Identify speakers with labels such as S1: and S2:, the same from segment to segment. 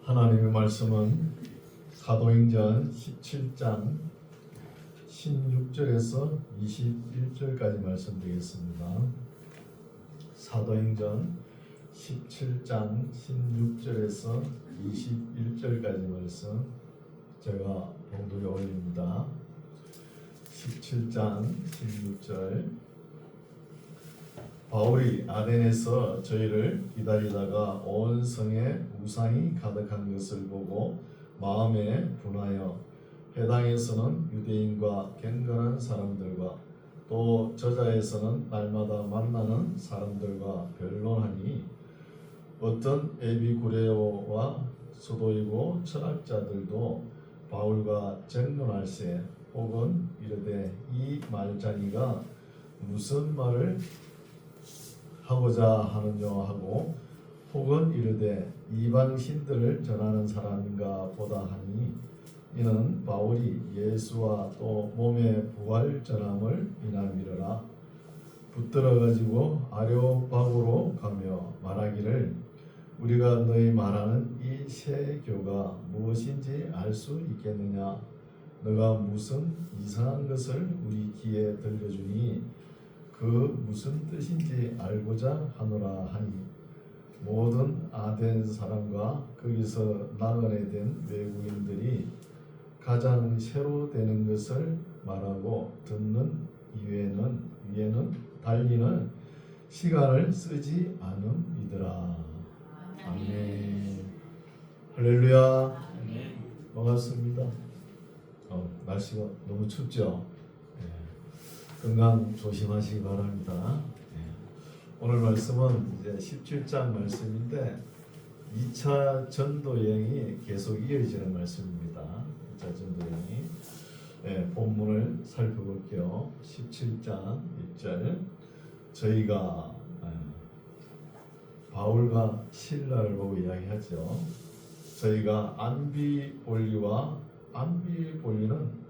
S1: 하나님의 말씀은 사도행전 17장 16절에서 21절까지 말씀드리겠습니다. 사도행전 17장 16절에서 21절까지 말씀 제가 봉독에 올립니다. 17장 16절 바울이 아덴에서 저희를 기다리다가 온 성에 우상이 가득한 것을 보고 마음에 분하여 회당에서는 유대인과 경건한 사람들과 또 저자에서는 날마다 만나는 사람들과 변론하니 어떤 에비구레오와 수도이고 철학자들도 바울과争論할세 혹은 이르되 이 말자니가 무슨 말을 하고자 하느냐 하고 혹은 이르되 이방신들을 전하는 사람인가 보다 하니 이는 바울이 예수와 또 몸의 부활 전함을 인함이러라. 붙들어 가지고 아레오파고로 가며 말하기를 우리가 너희 말하는 이 새 교가 무엇인지 알 수 있겠느냐. 너가 무슨 이상한 것을 우리 귀에 들려주니 그 무슨 뜻인지 알고자 하노라 하니 모든 아덴 사람과 거기서 나그네 된 외국인들이 가장 새로 되는 것을 말하고 듣는 위에는 달리는 시간을 쓰지 않음이더라. 아멘. 할렐루야. 반갑습니다. 날씨가 너무 춥죠? 건강 조심하시기 바랍니다. 오늘 말씀은 이제 17장 말씀인데 2차 전도 여행이 계속 이어지는 말씀입니다. 2차 전도 여행이 본문을 살펴볼게요. 17장 1절 저희가 바울과 실라를 보고 이야기하죠. 저희가 안비볼리는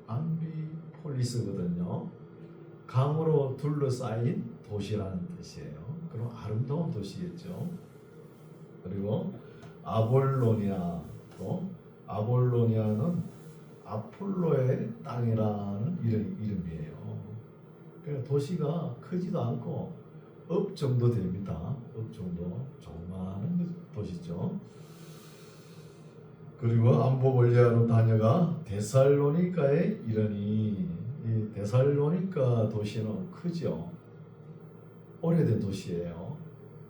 S1: 안비폴리스거든요. 강으로 둘러싸인 도시라는 뜻이에요. 그럼 아름다운 도시겠죠. 그리고 아볼로니아는 아폴로의 땅이라는 이름이에요. 그러니까 도시가 크지도 않고 읍 정도 됩니다. 읍 정도 조그마한 도시죠. 그리고 암보볼리아로 다녀가 데살로니가에 이르니 이 데살로니가 도시는 크죠. 오래된 도시예요.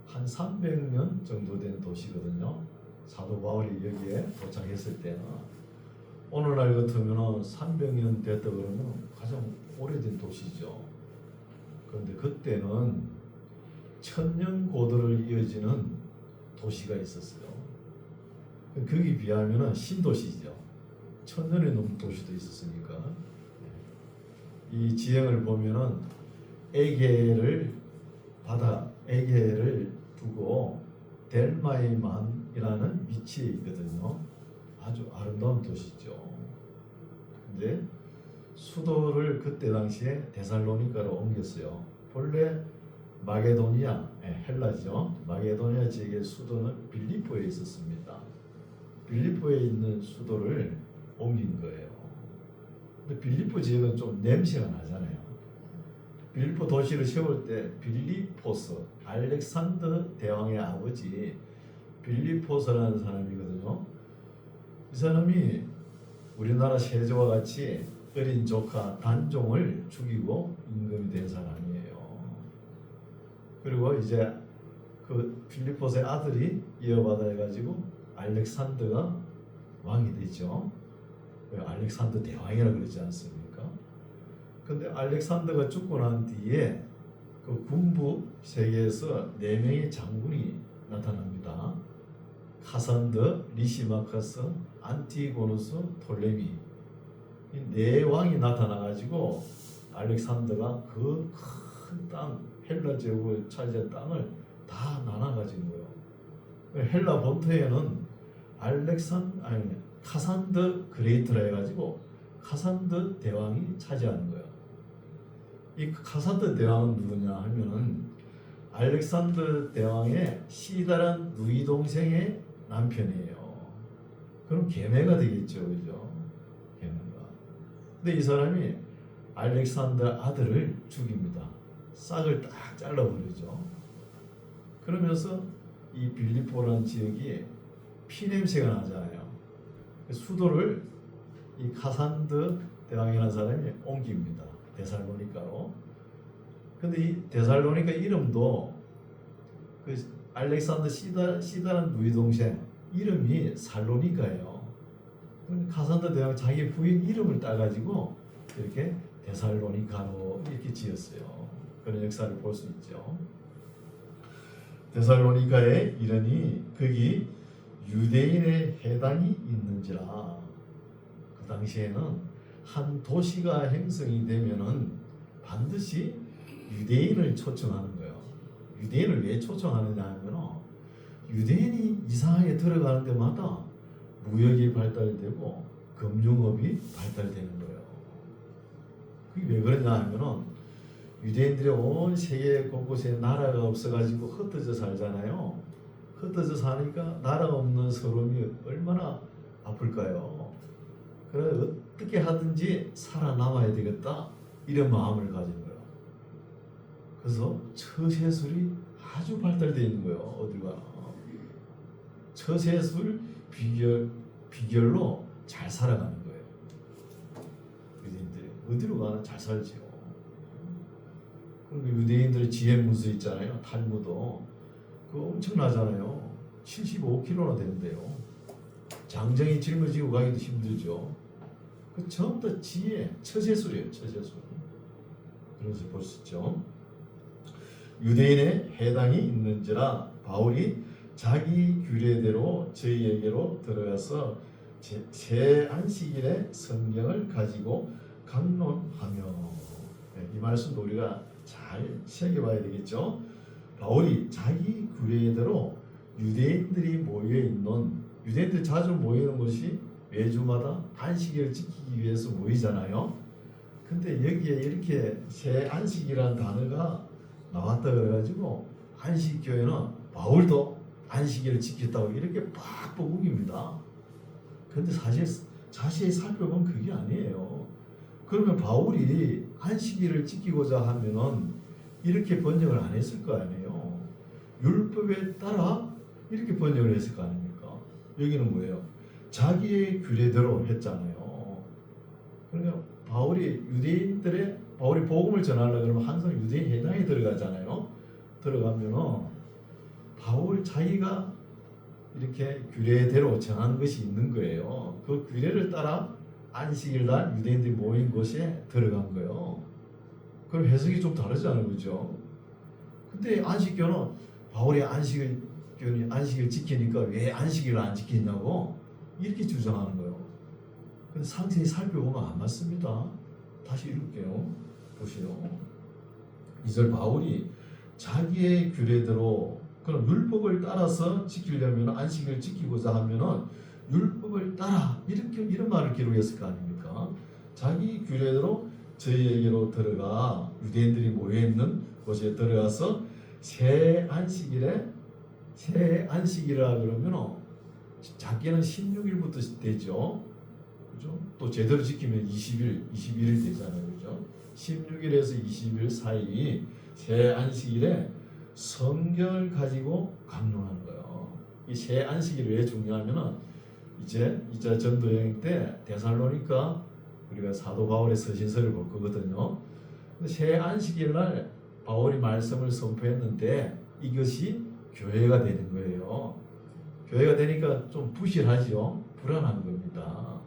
S1: 한 300년 정도 된 도시거든요. 사도 바울이 여기에 도착했을 때는 오늘날 같으면 300년 됐다 그러면 가장 오래된 도시죠. 그런데 그때는 천년 고도를 이어지는 도시가 있었어요. 거기 비하면 신도시죠. 1000년이 넘는 도시도 있었으니까. 이 지형을 보면은 에게를 두고 델마이만이라는 위치에 있거든요. 아주 아름다운 도시죠. 근데 수도를 그때 당시에 데살로니가로 옮겼어요. 본래 마게도니아, 헬라죠. 마게도니아 지역의 수도는 빌립보에 있었습니다. 빌립보에 있는 수도를 옮긴 거예요. 근데 빌립보 지역은 좀 냄새가 나잖아요. 빌립보 도시를 세울 때 빌리포스, 알렉산더 대왕의 아버지 빌리포스라는 사람이거든요. 이 사람이 우리나라 세조와 같이 어린 조카 단종을 죽이고 임금이 된 사람이에요. 그리고 이제 그 빌리포스의 아들이 이어받아 해가지고 알렉산더가 왕이 되죠. 알렉산더 대왕이라고 그러지 않습니까? 근데 알렉산더가 죽고 난 뒤에 그 군부 세계에서 4명의 장군이 나타납니다. 카산더, 리시마커스, 안티고누스, 톨레미 이 4왕이 나타나가지고 알렉산더가 그 큰 땅, 헬라 제국을 차지한 땅을 다 나눠가진 거예요. 헬라 본토에는 카산더 그레이트라 해가지고 카산더 대왕이 차지하는 거예요. 이 카산더 대왕은 누구냐 하면은 알렉산더 대왕의 시다란 누이 동생의 남편이에요. 그럼 계매가 되겠죠, 그죠? 계매가. 근데 이 사람이 알렉산더 아들을 죽입니다. 싹을 딱 잘라버리죠. 그러면서 이 빌립보라는 지역이 피냄새가 나잖아요. 수도를 이 카산드 대왕이라는 사람이 옮깁니다. 데살로니카로. 근데 이 데살로니카 이름도 그 알렉산더 시다라는 누이 동생 이름이 살로니카예요. 카산드 대왕 자기 부인 이름을 따가지고 이렇게 데살로니카로 이렇게 지었어요. 그런 역사를 볼 수 있죠. 데살로니카에 이르니 거기 유대인의 해당이 있는지라. 그 당시에는 한 도시가 형성이 되면은 반드시 유대인을 초청하는 거예요. 유대인을 왜 초청하느냐 하면 유대인이 이상하게 들어가는 데마다 무역이 발달되고 금융업이 발달되는 거예요. 그게 왜 그러냐 하면은 유대인들이 온 세계 곳곳에 나라가 없어가지고 흩어져 살잖아요. 흩어져 사니까 나라가 없는 서름이 얼마나 아플까요? 그래 어떻게 하든지 살아남아야 되겠다 이런 마음을 가진 거예요. 그래서 처세술이 아주 발달되어 있는 거예요. 어딜 가나 처세술 비결로 잘 살아가는 거예요. 유대인들이 어디로 가나 잘 살지요. 그리고 유대인들의 지혜 문서 있잖아요. 탈무도 그거 엄청나잖아요. 75kg나 되는데요. 장정이 짊어지고 가기도 힘들죠. 그 전부 다 지혜, 처세술이에요. 처세술. 그런 것을 볼 수 있죠. 유대인의 해당이 있는지라 바울이 자기 규례대로 저희에게로 들어가서 새 안식일에 성경을 가지고 강론하며. 이 말씀도 우리가 잘 새겨봐야 되겠죠. 바울이 자기 규례대로 유대인들이 모여있는, 유대인들이 자주 모이는 곳이 매주마다 안식일을 지키기 위해서 모이잖아요. 근데 여기에 이렇게 새 안식이라는 단어가 나왔다 그래가지고 안식교회는 바울도 안식일을 지켰다고 이렇게 빡빡 우깁니다. 근데 사실 자세히 살펴보면 그게 아니에요. 그러면 바울이 안식일을 지키고자 하면은 이렇게 번역을 안 했을 거 아니에요. 율법에 따라 이렇게 번역을 했을 거 아닙니까? 여기는 뭐예요? 자기의 규례대로 했잖아요. 그러니까 바울이 복음을 전하려고 그러면 항상 유대인 해당에 들어가잖아요. 들어가면은 바울 자기가 이렇게 규례대로 정한 것이 있는 거예요. 그 규례를 따라 안식일 날 유대인들이 모인 곳에 들어간 거예요. 그럼 해석이 좀 다르잖아요, 그죠? 근데 안식교는 바울이 안식을 지키니까 왜 안식일을 안 지키냐고 이렇게 주장하는 거예요. 근데 상세히 살펴보면 안 맞습니다. 다시 읽을게요. 보시오. 2절 바울이 자기의 규례대로 그럼 율법을 따라서 지키려면 안식일을 지키고자 하면은 율법을 따라 이런 말을 기록했을 거 아닙니까? 자기 규례대로 저희에게로 들어가 유대인들이 모여있는 곳에 들어가서 새 안식일이라 그러면 작게는 16일부터 되죠. 그죠? 또 제대로 지키면 21일 되잖아요. 그죠? 16일에서 20일 사이 새 안식일에 성경을 가지고 강론하는 거예요. 이 새 안식일이 왜 중요하면은 이제 2차 전도 여행 때 데살로니가 우리가 사도 바울의 서신서를 볼 거거든요. 근데 새 안식일 날 바울이 말씀을 선포했는데 이것이 교회가 되는 거예요. 교회가 되니까 좀 부실하죠. 불안한 겁니다.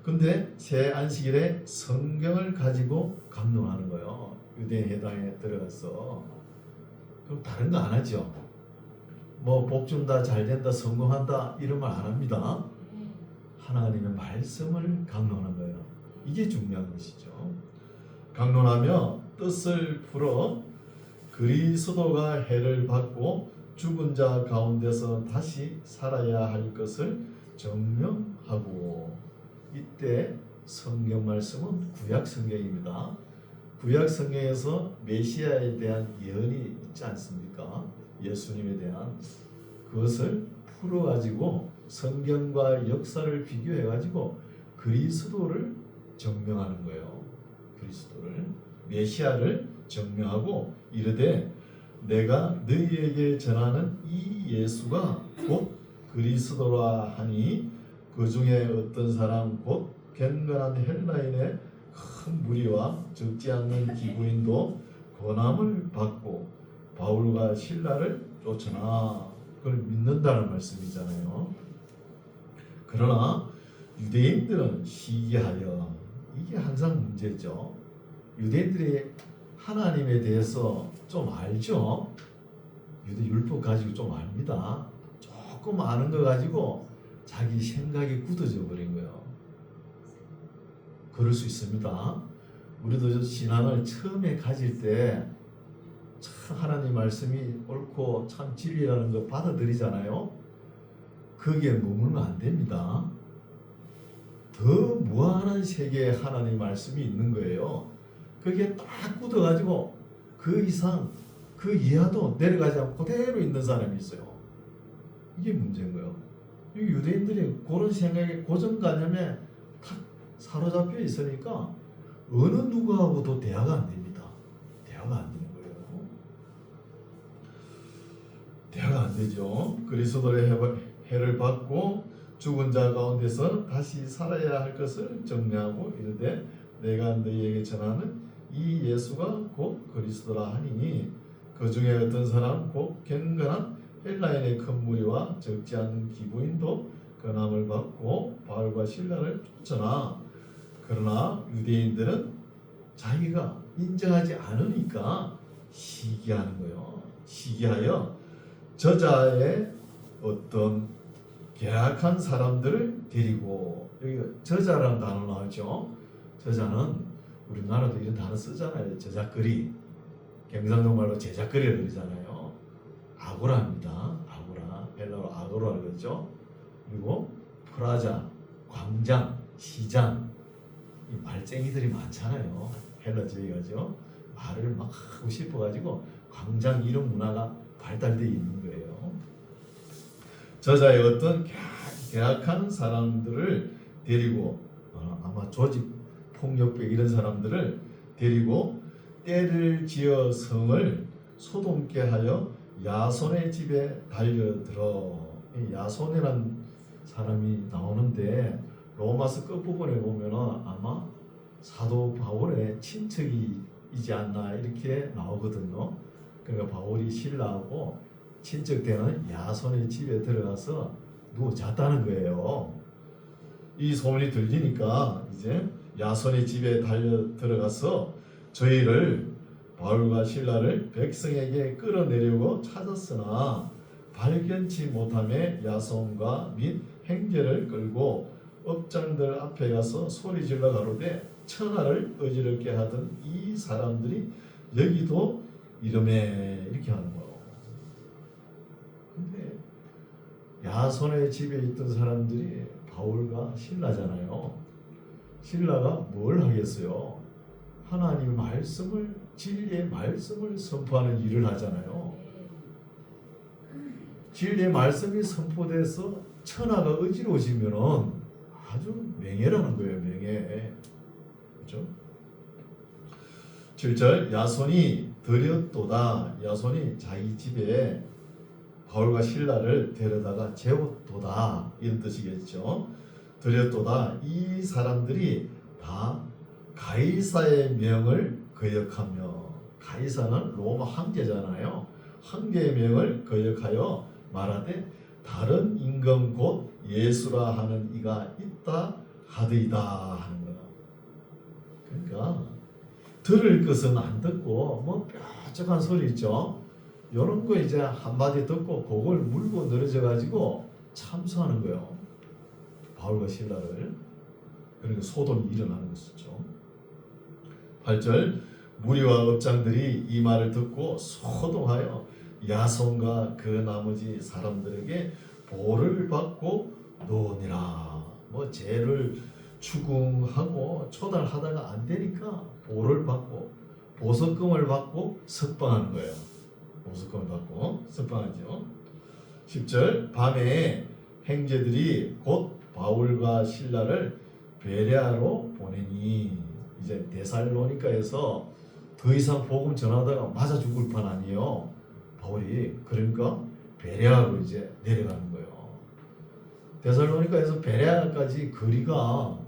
S1: 근데 새 안식일에 성경을 가지고 강론하는 거예요. 유대인 해당에 들어가서. 그럼 다른 거 안 하죠. 뭐 복 준다, 잘 된다, 성공한다 이런 말 안 합니다. 하나님의 말씀을 강론하는 거예요. 이게 중요한 것이죠. 강론하며 뜻을 풀어 그리스도가 해를 받고 죽은 자 가운데서 다시 살아야 할 것을 증명하고. 이때 성경 말씀은 구약 성경입니다. 구약 성경에서 메시아에 대한 예언이 있지 않습니까? 예수님에 대한 그것을 풀어가지고 성경과 역사를 비교해가지고 그리스도를 증명하는 거예요. 그리스도를, 메시아를 증명하고 이르되 내가 너희에게 전하는 이 예수가 곧 그리스도라 하니 그 중에 어떤 사람 곧 경건한 헬라인의 큰 무리와 적지 않는 기부인도 고난을 받고 바울과 실라를 쫓으나 그걸 믿는다는 말씀이잖아요. 그러나 유대인들은 시기하여, 이게 항상 문제죠. 유대인들이 하나님에 대해서 좀 알죠. 유대 율법 가지고 좀 압니다. 조금 아는 거 가지고 자기 생각이 굳어져 버린 거예요. 그럴 수 있습니다. 우리도 신앙을 처음에 가질 때 참 하나님 말씀이 옳고 참 진리라는 거 받아들이잖아요. 거기에 머물면 안 됩니다. 더 무한한 세계에 하나님 말씀이 있는 거예요. 그게 딱 굳어가지고 그 이상 그 이하도 내려가지 않고 그대로 있는 사람이 있어요. 이게 문제인 거예요. 유대인들이 그런 생각에 고정관념에 탁 사로잡혀 있으니까 어느 누구하고도 대화가 안 됩니다. 대화가 안 되는 거예요. 대화가 안 되죠. 그리스도의 해를 받고 죽은 자 가운데서 다시 살아야 할 것을 정리하고 이르되 내가 너희에게 전하는 이 예수가 곧 그리스도라 하니 그 중에 어떤 사람 곧 경건한 헬라인의 큰 무리와 적지 않은 기부인도 권함을 받고 바울과 실라를 쫓으나 그러나 유대인들은 자기가 인정하지 않으니까 시기하는 거예요. 시기하여 저자의 어떤 계약한 사람들을 데리고, 여기 저자라는 단어 나오죠. 저자는 우리나라도 이런 단어 쓰잖아요. 저작거리, 경상도 말로 제작거리를 그러잖아요. 아고라입니다. 아고라, 헬라어로 아고라를 그러죠. 그리고 프라자, 광장, 시장, 이 말쟁이들이 많잖아요. 헬라주의가죠. 말을 막 하고 싶어가지고 광장 이런 문화가 발달되어 있는 거예요. 저자의 어떤 계약한 사람들을 데리고 아마 조직 폭력배 이런 사람들을 데리고 때를 지어 성을 소돔케 하여 야손의 집에 달려들어. 이 야손이라는 사람이 나오는데 로마서 끝부분에 보면은 아마 사도 바울의 친척이지 않나 이렇게 나오거든요. 그러니까 바울이 신라하고 친척되는 야손의 집에 들어가서 누워 잤다는 거예요. 이 소문이 들리니까 이제 야손의 집에 달려 들어가서 저희를 바울과 실라를 백성에게 끌어내려고 찾았으나 발견치 못함에 야손과 및 행제를 끌고 업장들 앞에 가서 소리질러 가로되 천하를 어지럽게 하던 이 사람들이 여기도 이름에 이렇게 하는 거예요. 근데 야손의 집에 있던 사람들이 바울과 신라잖아요. 신라가 뭘 하겠어요? 하나님 말씀을, 진리의 말씀을 선포하는 일을 하잖아요. 진리의 말씀이 선포돼서 천하가 어지러워지면은 아주 명예라는 거예요. 명예. 그렇죠? 7절 야손이 들였도다. 야손이 자기 집에 바울과 실라를 데려다가 재웠도다. 이런 뜻이겠죠. 들였도다. 이 사람들이 다 가이사의 명을 거역하며, 가이사는 로마 황제잖아요. 황제의 명을 거역하여 말하되 다른 임금 곧 예수라 하는 이가 있다 하더이다 하는 거야. 그러니까 들을 것은 안 듣고 뭐 뾰족한 소리 있죠. 이런 거 이제 한마디 듣고 그걸 물고 늘어져 가지고 참수하는 거예요. 바울과 실라를. 그러니까 소돔이 일어나는 것이죠. 8절 무리와 업장들이 이 말을 듣고 소동하여 야손과 그 나머지 사람들에게 보를 받고 노니라. 뭐 죄를 추궁하고 초달하다가 안 되니까 보를 받고 보석금을 받고 석방하는 거예요. 보석금을 받고 석방하죠. 10절 밤에 형제들이 곧 바울과 실라를 베레아로 보내니 이제 데살로니가에서 더 이상 복음 전하다가 맞아 죽을 판 아니에요. 바울이 그러니까 베레아로 이제 내려가는 거예요. 데살로니가에서 베레아까지 거리가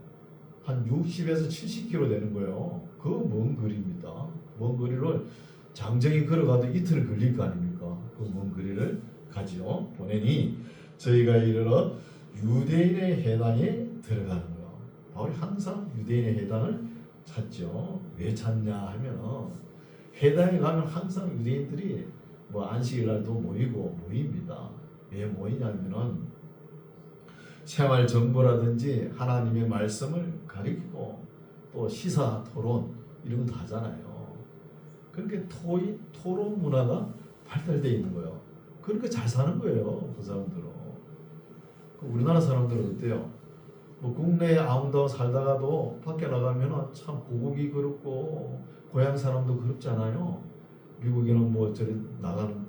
S1: 한 60에서 70km 되는 거예요. 그 먼 거리입니다. 먼 거리를 장정이 걸어가도 이틀 걸릴 거 아닙니까? 그 먼 거리를 가지요. 보내니 저희가 이르러 유대인의 해당에 들어가는 거예요. 바울이 항상 유대인의 해당을 찾죠. 왜 찾냐 하면 해당에 가면 항상 유대인들이 뭐 안식일날도 모입니다. 왜 모이냐면은 생활 정보라든지 하나님의 말씀을 가리키고 또 시사 토론 이런 거 하잖아요. 그렇게 토론 문화가 발달되어 있는 거예요. 그러니까 잘 사는 거예요. 그 사람들은. 우리나라 사람들은 어때요? 뭐 국내에 아웅다웅 살다가도 밖에 나가면 참 고국이 그렇고 고향 사람도 그렇잖아요. 미국에는 뭐 저리 나가는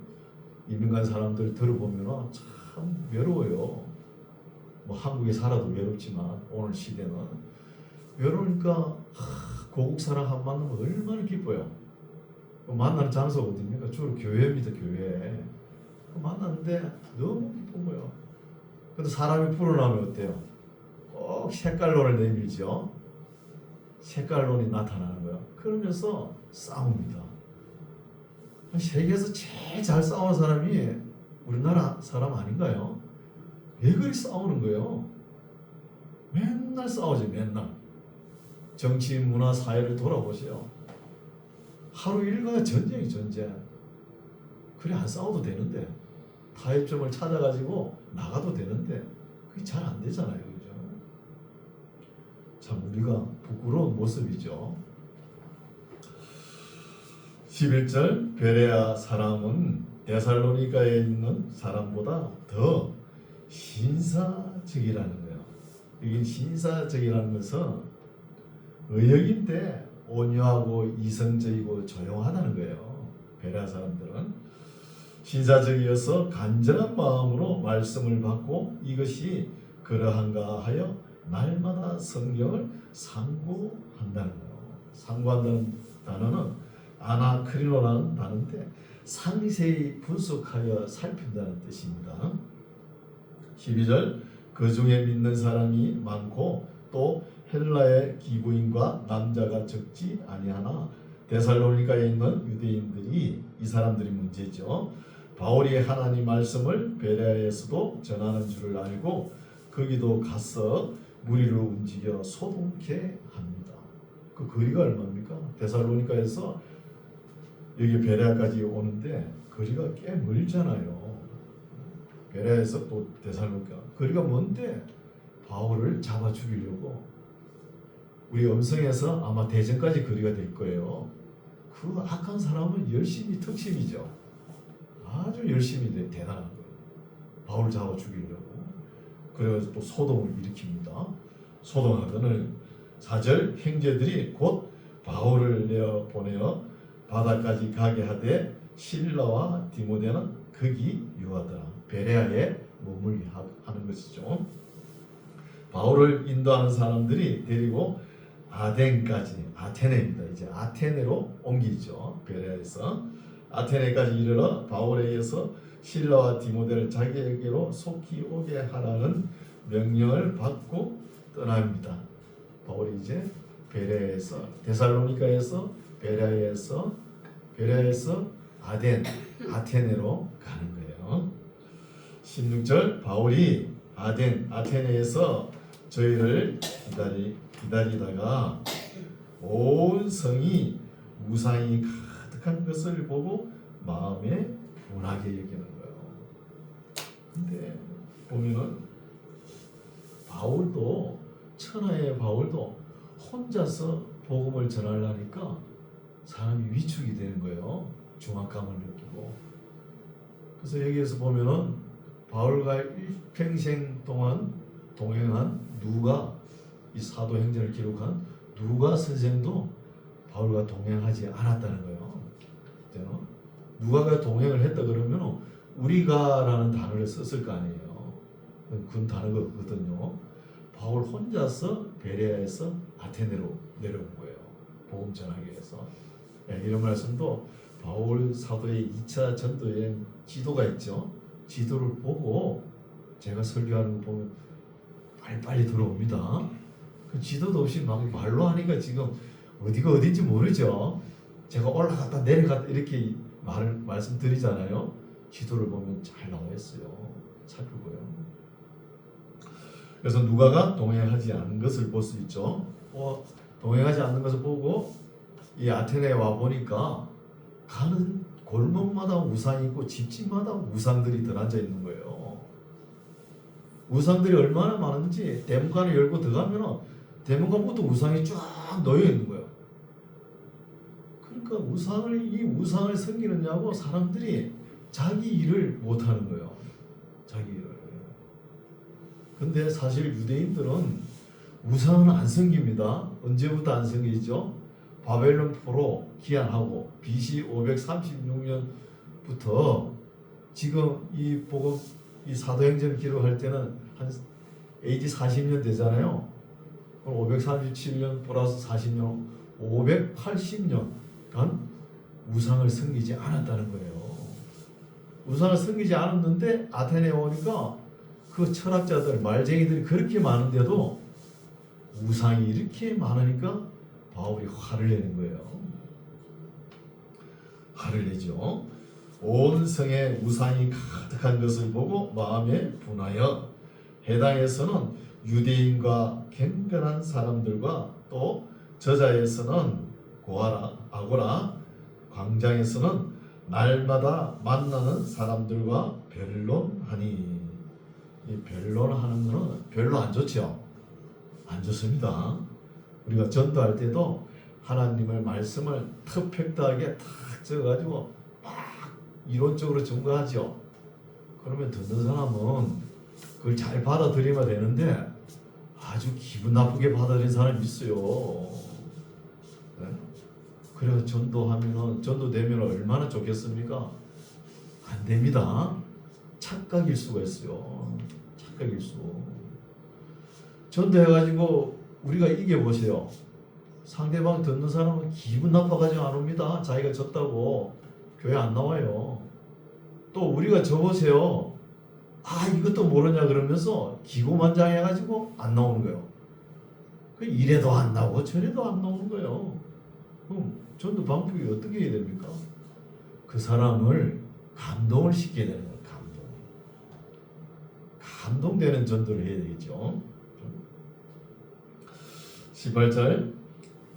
S1: 이민 간 사람들 들어보면 참 외로워요. 뭐 한국에 살아도 외롭지만 오늘 시대는 외로우니까 고국 사람 한 만나면 얼마나 기뻐요. 만나는 장소가 어디입니까? 주로 교회입니다. 교회. 만났는데 너무 기쁜 거예요. 근데 사람이 불어나면 어때요? 꼭 색깔론을 내밀죠. 색깔론이 나타나는 거예요. 그러면서 싸웁니다. 세계에서 제일 잘 싸우는 사람이 우리나라 사람 아닌가요? 왜 그리 싸우는 거예요? 맨날 싸우지, 맨날. 정치, 문화, 사회를 돌아보세요. 하루 일과가 전쟁이 전쟁. 그래 안 싸워도 되는데 타협점을 찾아가지고 나가도 되는데 그게 잘 안 되잖아요. 그죠? 참 우리가 부끄러운 모습이죠. 11절 베레아 사람은 데살로니가에 있는 사람보다 더 신사적이라는 거예요. 이게 신사적이라는 것은 의역인데 온유하고 이성적이고 조용하다는 거예요. 베레아 사람들은 신사적이어서 간절한 마음으로 말씀을 받고 이것이 그러한가 하여 날마다 성경을 상고한다는 거예요. 상고한다는 단어는 아나크리노라는 단어인데 상세히 분석하여 살핀다는 뜻입니다. 12절 그 중에 믿는 사람이 많고 또 헬라의 기부인과 남자가 적지 아니하나 데살로니가에 있는 유대인들이 이 사람들이 문제죠. 바울이 하나님 말씀을 베레아에서도 전하는 줄을 알고 거기도 가서 무리를 움직여 소동케 합니다. 그 거리가 얼마입니까? 데살로니가에서 여기 베레아까지 오는데 거리가 꽤 멀잖아요. 베레아에서 또 데살로니가 거리가 먼데 바울을 잡아 죽이려고 우리 음성에서 아마 대전까지 거리가 될 거예요. 그 악한 사람은 열심히 특심이죠. 아주 열심히 대단한 거예요. 바울을 잡아 죽이려고. 그래서 또 소동을 일으킵니다. 소동하거늘 4절 형제들이 곧 바울을 내어 보내어 바다까지 가게 하되 실라와 디모데는 거기 유하더라. 베레아에 머물게 하는 것이죠. 바울을 인도하는 사람들이 데리고 아덴까지, 아테네입니다. 이제 아테네로 옮기죠. 베레아에서 아테네까지 이르러 바울에 의해서 실라와 디모데를 자기에게로 속히 오게 하라는 명령을 받고 떠납니다. 바울이 이제 베레아에서 데살로니가에서 베레아에서 아테네로 가는 거예요. 16절 바울이 아테네에서 저희를 기다리다가 온 성이 우상이 가득한 것을 보고 마음에 분하게 여기는 거예요. 근데 보면은 바울도 천하의 바울도 혼자서 복음을 전하려니까 사람이 위축이 되는 거예요. 중압감을 느끼고. 그래서 여기에서 보면은 바울과 일평생 동안 동행한 누가 이 사도행전을 기록한 누가 선생도 바울과 동행하지 않았다는 거예요. 누가가 동행을 했다 그러면 우리가라는 단어를 썼을 거 아니에요. 군 단어가 없거든요. 바울 혼자서 베레아에서 아테네로 내려온 거예요. 복음 전하기 위해서. 이런 말씀도 바울 사도의 2차 전도 여행 지도가 있죠. 지도를 보고 제가 설교하는 거 보면 빨리빨리 들어옵니다. 그 지도도 없이 막 말로 하니까 지금 어디가 어딘지 모르죠. 제가 올라갔다 내려갔다 이렇게 말씀드리잖아요. 지도를 보면 잘 나와 있어요. 살펴보요. 그래서 누가가 동행하지 않는 것을 볼 수 있죠. 동행하지 않는 것을 보고 이 아테네에 와 보니까 가는 골목마다 우상이 있고 집집마다 우상들이 들어앉아 있는 거예요. 우상들이 얼마나 많은지 대문관을 열고 들어가면 대문관부터 우상이 쫙 놓여 있는 거예요. 그러니까 이 우상을 섬기느냐고 사람들이 자기 일을 못 하는 거예요. 자기 일을. 근데 사실 유대인들은 우상은 안 섬깁니다. 언제부터 안 섬기죠? 바벨론 포로 기한하고 BC 536년부터 지금 이 사도행전 기록할 때는 한 AD 40년 되잖아요. 그럼 537년 플러스 40년 580년간 우상을 섬기지 않았다는 거예요. 우상을 섬기지 않았는데 아테네에 오니까 그 철학자들, 말쟁이들이 그렇게 많은데도 우상이 이렇게 많으니까 바울이 화를 내는 거예요. 화를 내죠. 온 성에 우상이 가득한 것을 보고 마음에 분하여 해당에서는 유대인과 경건한 사람들과 또 저자에서는 아고라, 광장에서는 날마다 만나는 사람들과 변론하니. 이 변론하는 거는 별로 안 좋죠. 안 좋습니다. 우리가 전도할 때도 하나님의 말씀을 퍼펙트하게 탁 적어가지고 막 이론적으로 증거하죠. 그러면 듣는 사람은 그걸 잘 받아들이면 되는데 아주 기분 나쁘게 받아들이는 사람이 있어요. 네? 그래서 전도되면 얼마나 좋겠습니까? 안 됩니다. 착각일 수가 있어요. 착각일 수. 전도해가지고 우리가 이겨보세요. 상대방 듣는 사람은 기분 나빠가지고 안 옵니다. 자기가 졌다고 교회 안 나와요. 또 우리가 져보세요. 이것도 모르냐 그러면서 기고만장해가지고 안 나오는 거예요. 이래도 안 나오고 저래도 안 나오는 거예요. 그럼 전도 방법이 어떻게 해야 됩니까? 그 사람을 감동을 시켜야 되는 거예요. 감동되는 전도를 해야 되겠죠. 18절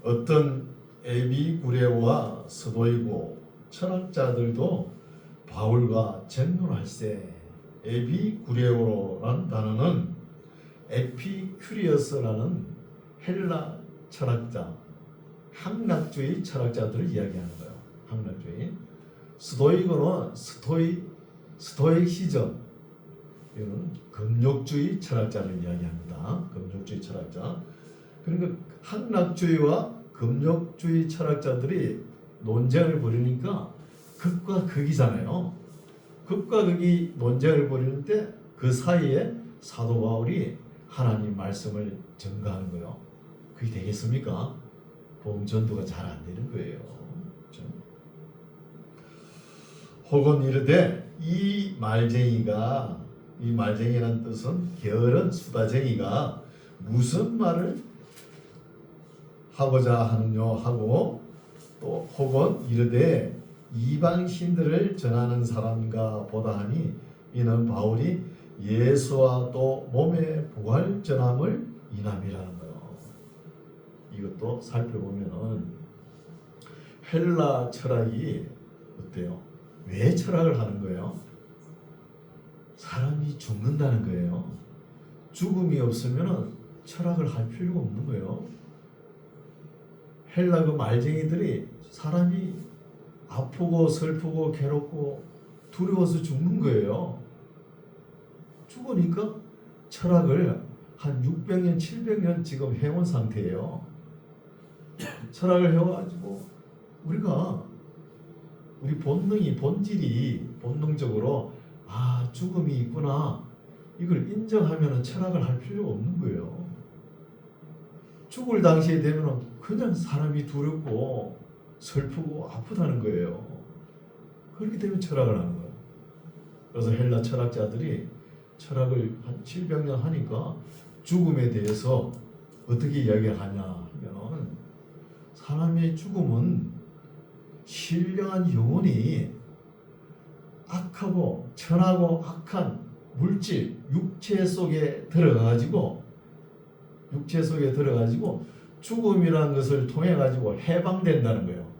S1: 어떤 에비구레오와 스도이고 철학자들도 바울과 쟁론할세. 에비구레오라는 단어는 에피큐리어스라는 헬라 철학자, 항락주의 철학자들을 이야기하는 거예요. 항락주의. 스도이고는 스토이시즘, 이거는 금욕주의 철학자를 이야기합니다. 금욕주의 철학자. 그러니까 항락주의와 금욕주의 철학자들이 논쟁을 벌이니까 극과 극이잖아요. 극과 극이 논쟁을 벌이는데 그 사이에 사도 바울이 하나님 말씀을 전가하는 거예요. 그게 되겠습니까? 복음 전도가 잘 안 되는 거예요. 그렇죠? 혹은 이르되 이 말쟁이라는 뜻은 게으른 수다쟁이가 무슨 말을 하고자 하느뇨 하고, 또 혹은 이르되 이방신들을 전하는 사람과 보다 하니 이는 바울이 예수와 또 몸의 부활 전함을 인함이라는 거예요. 이것도 살펴보면은 헬라 철학이 어때요? 왜 철학을 하는 거예요? 사람이 죽는다는 거예요. 죽음이 없으면 철학을 할 필요가 없는 거예요. 헬라 그 말쟁이들이 사람이 아프고 슬프고 괴롭고 두려워서 죽는 거예요. 죽으니까 철학을 한 600년, 700년 지금 해온 상태예요. 철학을 해와가지고 우리 본질이 본능적으로 아, 죽음이 있구나. 이걸 인정하면 철학을 할 필요가 없는 거예요. 죽을 당시에 되면 그냥 사람이 두렵고 슬프고 아프다는 거예요. 그렇기 때문에 철학을 하는 거예요. 그래서 헬라 철학자들이 철학을 한 700년 하니까 죽음에 대해서 어떻게 이야기하냐 하면, 사람의 죽음은 신령한 영혼이 악하고 천하고 악한 물질, 육체 속에 들어가가지고 죽음이라는 것을 통해 가지고 해방된다는 거예요.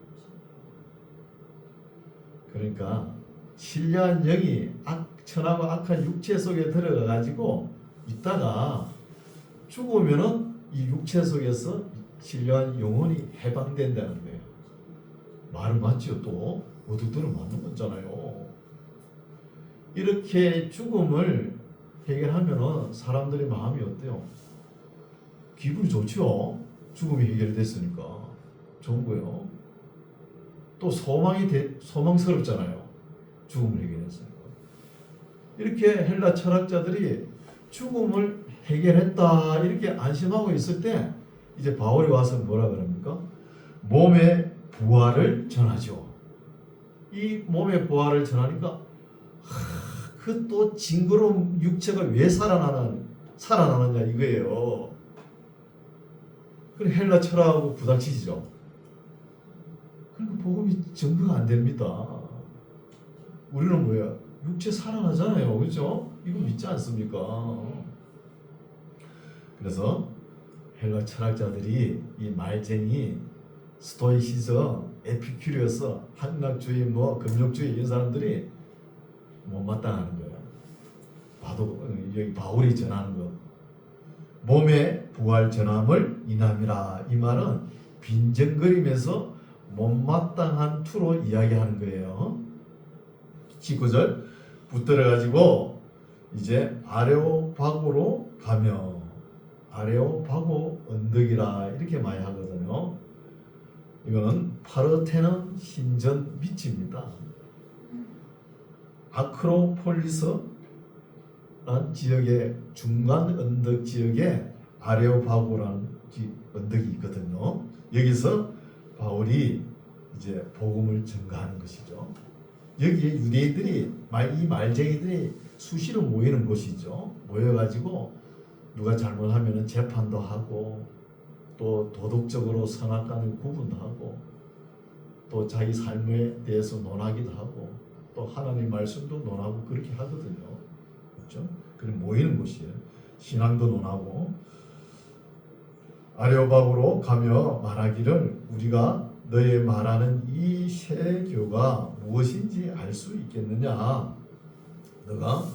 S1: 그러니까 신령한 영이 천하고 악한 육체 속에 들어가 가지고 있다가 죽으면은 이 육체 속에서 신령한 영혼이 해방된다는 거예요. 말은 맞죠? 또 모두들은 맞는 거잖아요. 이렇게 죽음을 해결하면은 사람들의 마음이 어때요? 기분이 좋죠. 죽음이 해결됐으니까 좋은 거예요. 또 소망스럽잖아요. 죽음을 해결했으니까. 이렇게 헬라 철학자들이 죽음을 해결했다 이렇게 안심하고 있을 때, 이제 바울이 와서 뭐라 그럽니까? 몸의 부활을 전하죠. 이 몸의 부활을 전하니까 그 또 징그러운 육체가 왜 살아나느냐 이거예요. 그 헬라 철학하고 부닥치죠. 그러니까 복음이 증거가 안 됩니다. 우리는 뭐야? 육체 살아나잖아요, 그렇죠? 이거 믿지 않습니까? 그래서 헬라 철학자들이 이 말쟁이 스토이시즘, 에피큐리어스, 한락주의, 금욕주의 이런 사람들이 못마땅하는 거예요. 봐도 여기 바울이 전하는 거, 몸의 부활 전함을 인함이라, 이 말은 빈정거리면서 못마땅한 투로 이야기하는 거예요. 19절 붙들어가지고 이제 아레오바고로 가며, 아레오바고 언덕이라 이렇게 많이 하거든요. 이거는 파르테논 신전 위치입니다. 아크로폴리스라는 지역의 중간 언덕 지역에 아레오바고라는 언덕이 있거든요. 여기서 바울이 이제 복음을 전가하는 것이죠. 여기에 유대인들이, 이 말쟁이들이 수시로 모이는 곳이죠. 모여가지고 누가 잘못하면 재판도 하고, 또 도덕적으로 선악과는 구분도 하고, 또 자기 삶에 대해서 논하기도 하고, 또 하나님 말씀도 논하고 그렇게 하거든요. 그렇죠? 그럼 모이는 곳이에요. 신앙도 논하고. 아레오바고로 가며 말하기를, 우리가 너의 말하는 이 새 교가 무엇인지 알 수 있겠느냐? 너가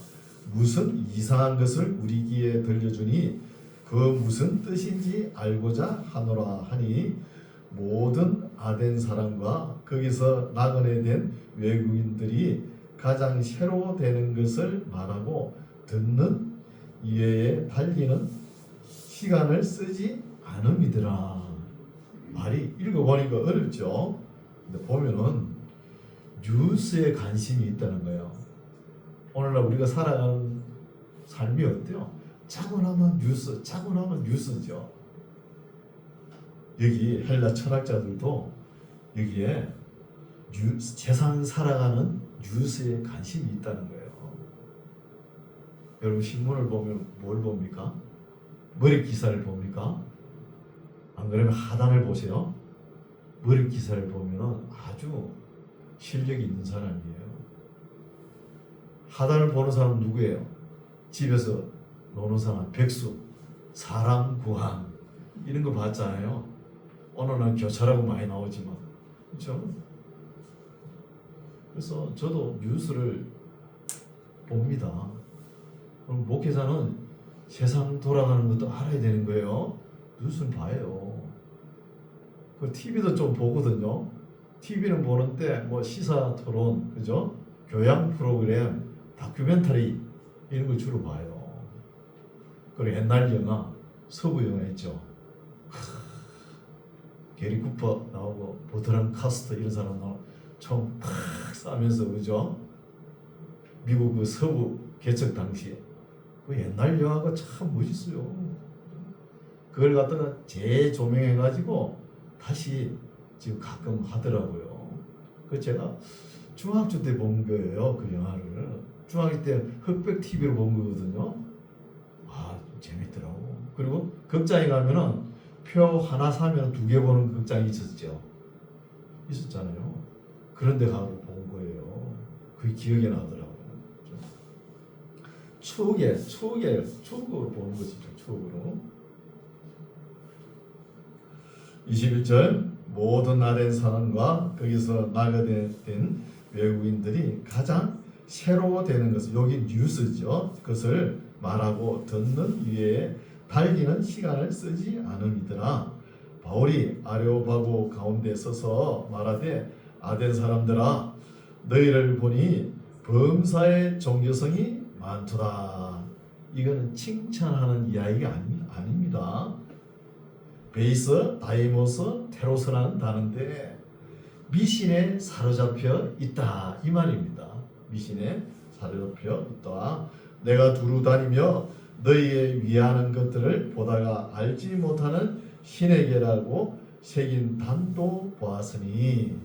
S1: 무슨 이상한 것을 우리 귀에 들려주니 그 무슨 뜻인지 알고자 하노라 하니, 모든 아덴 사람과 거기서 나그네 된 외국인들이 가장 새로 되는 것을 말하고, 듣는 이외에 달리는 시간을 쓰지 않음이더라. 말이 읽어보니까 어렵죠. 근데 보면은 뉴스에 관심이 있다는 거예요. 오늘날 우리가 살아가는 삶이 어때요? 자고 나면 뉴스, 자고 나면 뉴스죠. 여기 헬라 철학자들도 여기에 세상 살아가는 뉴스에 관심이 있다는 거예요. 여러분 신문을 보면 뭘 봅니까? 머리 기사를 봅니까? 안 그러면 하단을 보세요. 머리 기사를 보면 아주 실력이 있는 사람이에요. 하단을 보는 사람은 누구예요? 집에서 노는 사람, 백수, 사람 구한 이런 거 봤잖아요. 어느 날 교차라고 많이 나오지만, 그렇죠? 그래서 저도 뉴스를 봅니다. 그럼 목회자는 세상 돌아가는 것도 알아야 되는 거예요. 뉴스를 봐요. 그 TV도 좀 보거든요. TV는 보는데 뭐 시사 토론, 그죠? 교양 프로그램, 다큐멘터리 이런 걸 주로 봐요. 그리고 옛날 영화, 서부 영화 있죠. 게리 쿠퍼 나오고 버트람 카스터 이런 사람 나오고 총 팍 쏴면서, 그죠? 미국 그 서부 개척 당시에 그 옛날 영화가 참 멋있어요. 그걸 갖다가 재조명해가지고 다시 지금 가끔 하더라고요. 그 제가 중학교 때 본 거예요. 그 영화를 중학교 때 흑백 TV로 본 거거든요. 아 재밌더라고. 그리고 극장에 가면은 표 하나 사면 두 개 보는 극장이 있었잖아요. 그런데 가고 본 거예요. 그게 기억에 나더라고요. 추억으로 보는 것이죠. 추억으로. 21절 모든 나라의 사람과 거기서 나가된 외국인들이 가장 새로워되는 것은 여기 뉴스죠. 그것을 말하고 듣는 위에 달기는 시간을 쓰지 않음이더라. 바울이 아레오바고 가운데 서서 말하되 아덴 사람들아 너희를 보니 범사의 종교성이 많도다. 이거는 칭찬하는 이야기가 아닙니다. 베이스, 다이모스, 테로스라는 단어인데 미신에 사로잡혀 있다 이 말입니다. 미신에 사로잡혀 있다. 내가 두루 다니며 너희의 위하는 것들을 보다가 알지 못하는 신에게라고 새긴 단도 보았으니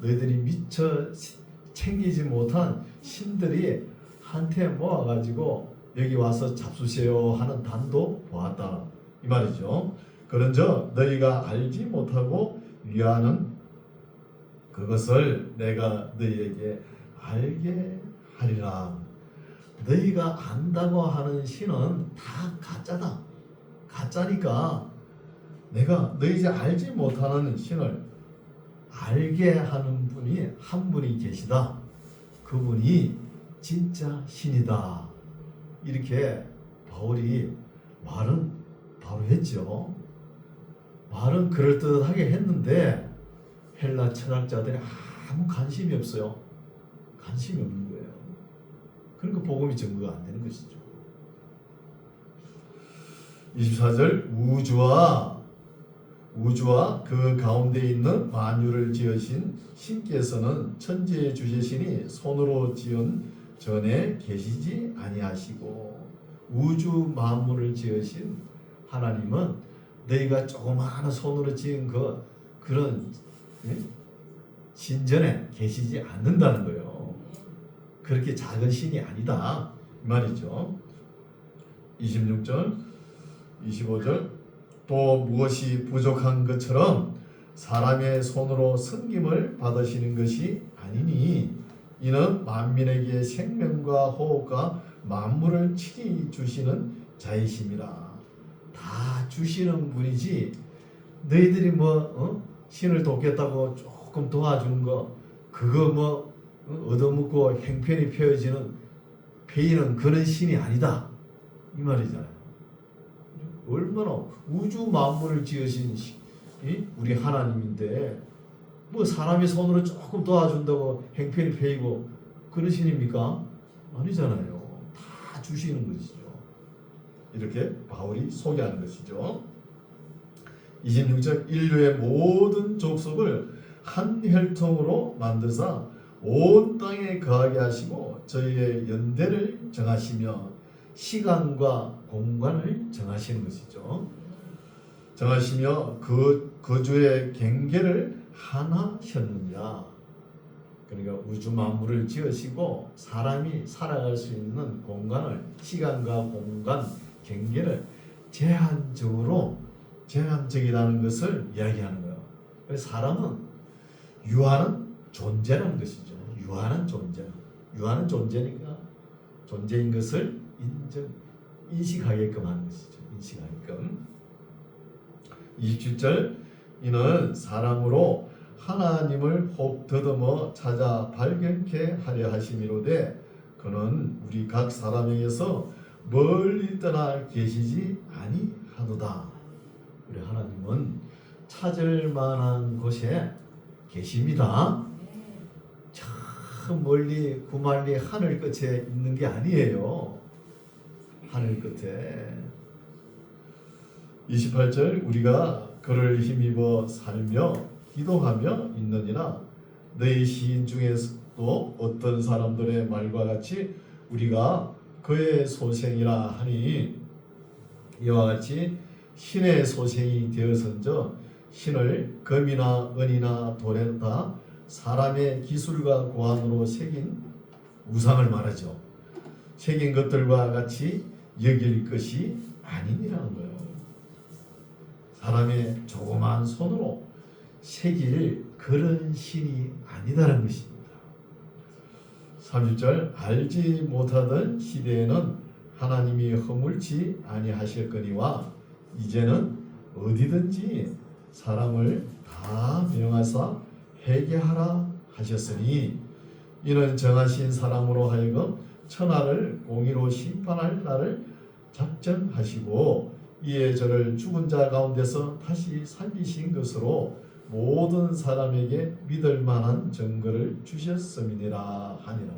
S1: 너희들이 미처 챙기지 못한 신들이 한테 모아가지고 여기 와서 잡수세요 하는 단도 보았다 이 말이죠. 그런저 너희가 알지 못하고 위하는 그것을 내가 너희에게 알게 하리라. 너희가 안다고 하는 신은 다 가짜다. 가짜니까 내가 너희 이제 알지 못하는 신을 알게 하는 분이 한 분이 계시다. 그분이 진짜 신이다. 이렇게 바울이 말은 바로 했죠. 말은 그럴듯하게 했는데 헬라 철학자들이 아무 관심이 없어요. 관심이 없는 거예요. 그러니까 복음이 증거가 안 되는 것이죠. 24절 우주와 그 가운데 있는 만유를 지으신 신께서는 천지의 주제신이 손으로 지은 전에 계시지 아니하시고 우주 만물을 지으신 하나님은 너희가 조그마한 손으로 지은 그런 신전에 계시지 않는다는 거예요. 그렇게 작은 신이 아니다 이 말이죠. 26절 25절 또 무엇이 부족한 것처럼 사람의 손으로 섬김을 받으시는 것이 아니니 이는 만민에게 생명과 호흡과 만물을 친히 주시는 자이심이라. 다 주시는 분이지 너희들이 신을 돕겠다고 조금 도와주는 거 그거 얻어먹고 행편이 펴지는 베이는 그런 신이 아니다 이 말이잖아요. 얼마나 우주 만물을 지으신 우리 하나님인데 사람이 손으로 조금 도와준다고 행편이 펴이고 그런 신입니까? 아니잖아요. 다 주시는 것이죠. 이렇게 바울이 소개하는 것이죠. 26절 인류의 모든 족속을 한 혈통으로 만드사 온 땅에 거하게 하시고 저희의 연대를 정하시며 시간과 공간을 정하시는 것이죠. 정하시며 그 거주의 경계를 하나셨느니라. 그러니까 우주 만물을 지으시고 사람이 살아갈 수 있는 공간을 시간과 공간 경계를 제한적이라는 것을 이야기하는 거예요. 그래서 사람은 유한한 존재라는 것이죠. 유한한 존재니까 존재인 것을 인식하게끔 하는 것이죠. 인식하게끔. 27절 이는 사람으로 하나님을 혹 더듬어 찾아 발견케 하려 하심이로되 그는 우리 각 사람에게서 멀리 떠나 계시지 아니하도다. 우리 하나님은 찾을 만한 곳에 계십니다. 저 멀리 구만리 하늘 끝에 있는 게 아니에요. 하늘 끝에. 28절 우리가 그를 힘입어 살며 기도하며 있느니라. 너희 시인 중에 또 어떤 사람들의 말과 같이 우리가 그의 소생이라 하니 이와 같이 신의 소생이 되어선저 신을 금이나 은이나 돌에다 사람의 기술과 고안으로 새긴 우상을 말하죠. 새긴 것들과 같이 여길 것이 아니니라는 거예요. 사람의 조그마한 손으로 새길 그런 신이 아니다라는 것입니다. 30절 알지 못하던 시대에는 하나님이 허물지 아니하셨거니와 이제는 어디든지 사람을 다 명하사 회개하라 하셨으니 이는 정하신 사람으로 하여금 천하를 공의로 심판할 날을 작정하시고 이에 저를 죽은 자 가운데서 다시 살리신 것으로 모든 사람에게 믿을 만한 증거를 주셨음이니라 하니라.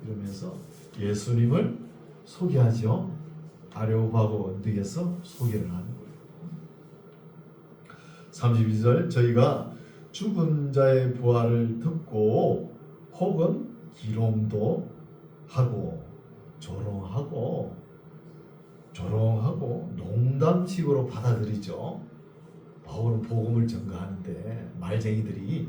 S1: 이러면서 예수님을 소개하죠. 아레오바고 언덕에서 소개를 하는 거예요. 32절 저희가 죽은 자의 부활을 듣고 혹은 기롱도 하고 조롱하고 농담식으로 받아들이죠. 바울은 복음을 전가하는데 말쟁이들이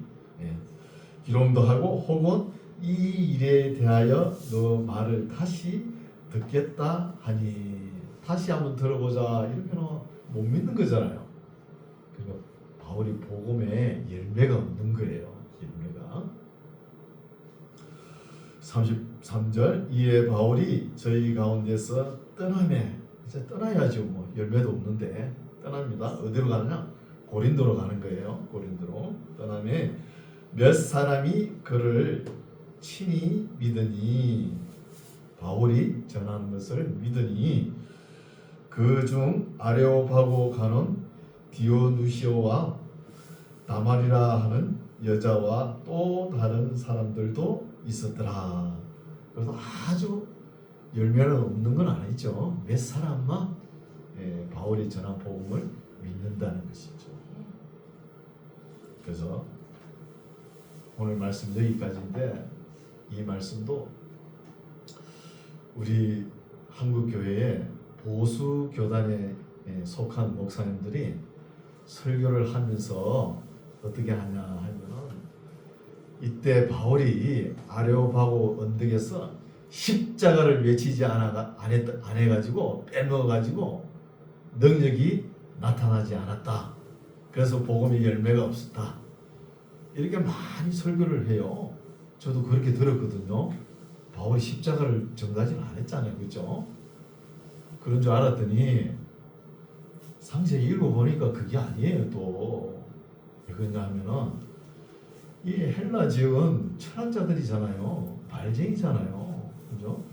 S1: 기롱도 하고 혹은 이 일에 대하여 너 말을 다시 듣겠다 하니 다시 한번 들어보자 이러면 못 믿는 거잖아요. 그러니까 바울이 복음에 열매가 없는 거예요. 열매가. 33절 이에 바울이 저희 가운데서 떠나매 이제 떠나야죠. 뭐 열매도 없는데 떠납니다. 어디로 가느냐? 고린도로 가는 거예요. 고린도로 떠나매 몇 사람이 그를 친히 믿으니 바울이 전하는 것을 믿으니 그 중 아레오파고 가는 디오누시오와 다말이라 하는 여자와 또 다른 사람들도 있었더라. 그래서 아주 열매는 없는 건 아니죠. 몇 사람만 바울이 전한 복음을 믿는다는 것이죠. 그래서 오늘 말씀 여기까지인데 이 말씀도 우리 한국교회의 보수 교단에 속한 목사님들이 설교를 하면서 어떻게 하냐 하면은 이때 바울이 아레오파고 언덕에서 십자가를 외치지 안 해가지고 빼먹어가지고 능력이 나타나지 않았다. 그래서 복음의 열매가 없었다. 이렇게 많이 설교를 해요. 저도 그렇게 들었거든요. 바울이 십자가를 전가지는 안 했잖아요. 그렇죠? 그런 줄 알았더니 상세히 읽어보니까 그게 아니에요. 또 왜그러냐 하면은 이 헬라 지역은 철학자들이잖아요. 발쟁이잖아요. 그죠?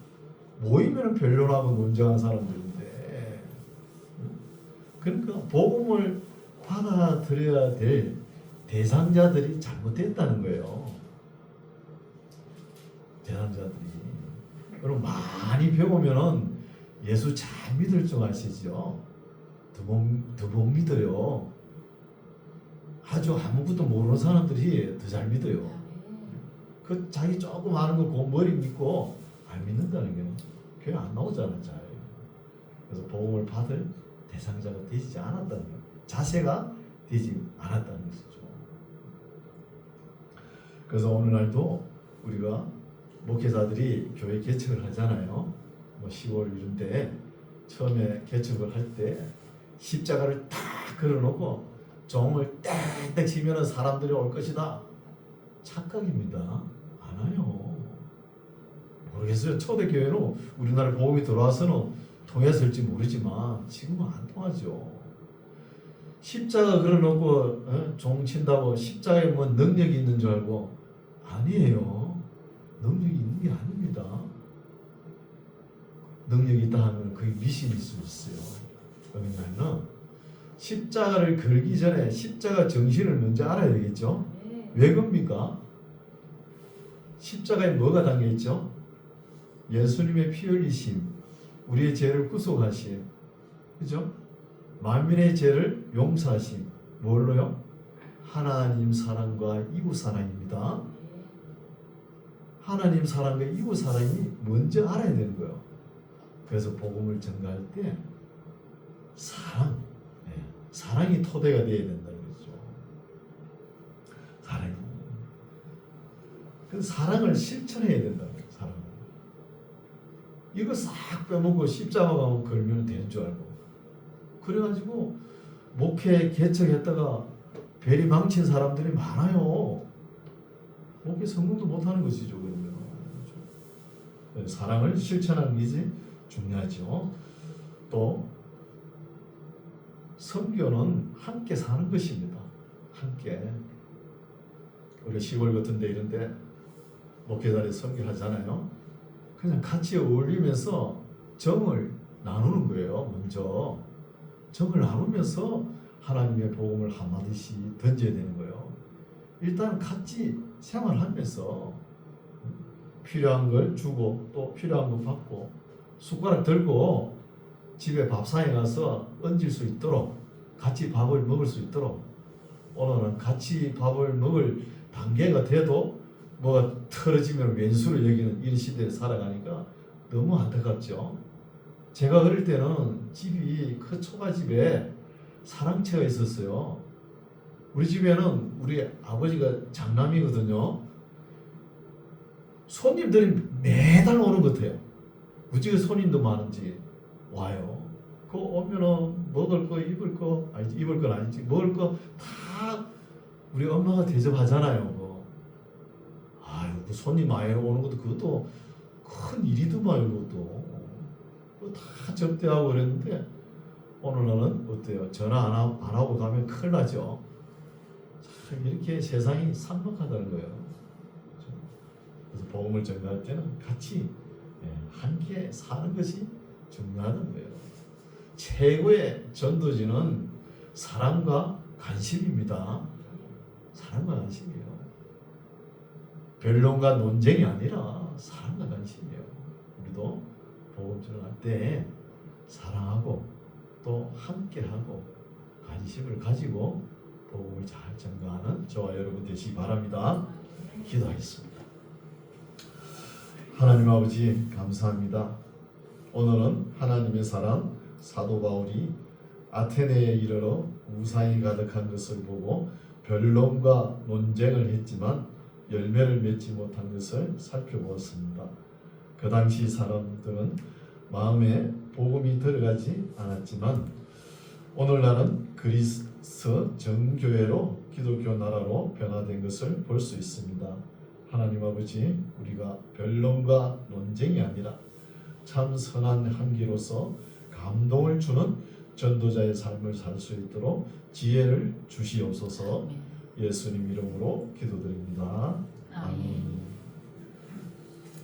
S1: 모이면 변론하고 논쟁한 사람들인데 그러니까 복음을 받아들여야 될 대상자들이 잘못됐다는 거예요. 대상자들이. 그럼 많이 배우면은 예수 잘 믿을 줄 아시죠? 더 못 믿어요. 아주 아무것도 모르는 사람들이 더 잘 믿어요. 그 자기 조금 아는 거 그 머리 믿고 안 믿는다는 게 교회 안 나오잖아요. 잘. 그래서 복음을 받을 대상자가 되지 않았다는 거예요. 자세가 되지 않았다는 것이죠. 그래서 오늘날도 우리가 목회자들이 교회 개척을 하잖아요. 뭐 10월 이런데 처음에 개척을 할 때 십자가를 딱 걸어놓고 종을 땡땡 치면 사람들이 올 것이다. 착각입니다. 안 와요. 모르겠어요. 초대교회는 우리나라 복음이 들어와서는 통했을지 모르지만 지금은 안 통하죠. 십자가 걸어놓고 종 친다고 십자가에 뭐 능력이 있는 줄 알고 아니에요. 능력이 있는 게 아닙니다. 능력이 있다 하면 그게 미신일 수 있어요. 왜냐하면 십자가를 걸기 전에 십자가 정신을 먼저 알아야 되겠죠. 왜 겁니까? 십자가에 뭐가 담겨있죠? 예수님의 피 흘리심, 우리의 죄를 구속하심, 그죠? 만민의 죄를 용서하심, 뭘로요? 하나님 사랑과 이웃 사랑입니다. 하나님 사랑과 이웃 사랑이 먼저 알아야 되는 거예요. 그래서 복음을 전가할 때 사랑, 사랑이 토대가 되어야 된다는 거죠. 사랑이. 그 사랑을 실천해야 된다는 거예요. 사랑. 이거 싹 빼먹고 십자가만 걸면 되는 줄 알고. 그래가지고 목회 개척했다가 별이 망친 사람들이 많아요. 목회 성공도 못하는 것이죠. 그러면 사랑을 실천하는 것이 중요하죠. 또 선교는 함께 사는 것입니다. 함께. 우리 시골 같은데 이런데 목회자리 선교하잖아요. 그냥 같이 어울리면서 정을 나누는 거예요. 먼저 정을 나누면서 하나님의 복음을 한마디씩 던져야 되는 거예요. 일단 같이 생활하면서 필요한 걸 주고 또 필요한 거 받고 숟가락 들고 집에 밥상에 가서 얹을 수 있도록 같이 밥을 먹을 수 있도록 오늘은 같이 밥을 먹을 단계가 돼도 뭐가 틀어지면 왼수를 여기는 이런 시대에 살아가니까 너무 안타깝죠. 제가 어릴 때는 집이 그 초가집에 사랑채가 있었어요. 우리 집에는 우리 아버지가 장남이거든요. 손님들이 매달 오는 것 같아요. 무지개 손님도 많은지 와요. 그 오면은 먹을 거 입을 거 아니지 입을 건 아니지 먹을 거 다 우리 엄마가 대접하잖아요. 아유 그 손님 많이 오는 것도 그것도 큰 일이더만 그것도 다 접대하고 그랬는데 오늘날은 어때요? 전화 안 하고 가면 큰일 나죠. 참 이렇게 세상이 삭막하다는 거예요. 그래서 복음을 전가할 때는 같이 함께 사는 것이 중요하다는 거예요. 최고의 전도지는 사랑과 관심입니다. 사랑과 관심이에요. 변론과 논쟁이 아니라 사랑과 관심이에요. 우리도 복음 전할 때 사랑하고 또 함께하고 관심을 가지고 복음을 잘 전가하는 저와 여러분 되시기 바랍니다. 기도하겠습니다. 하나님 아버지 감사합니다. 오늘은 하나님의 사람 사도 바울이 아테네에 이르러 우상이 가득한 것을 보고 변론과 논쟁을 했지만 열매를 맺지 못한 것을 살펴보았습니다. 그 당시 사람들은 마음에 복음이 들어가지 않았지만 오늘날은 그리스 정교회로 기독교 나라로 변화된 것을 볼 수 있습니다. 하나님 아버지 우리가 변론과 논쟁이 아니라 참 선한 향기로서 감동을 주는 전도자의 삶을 살 수 있도록 지혜를 주시옵소서. 예수님 이름으로 기도드립니다.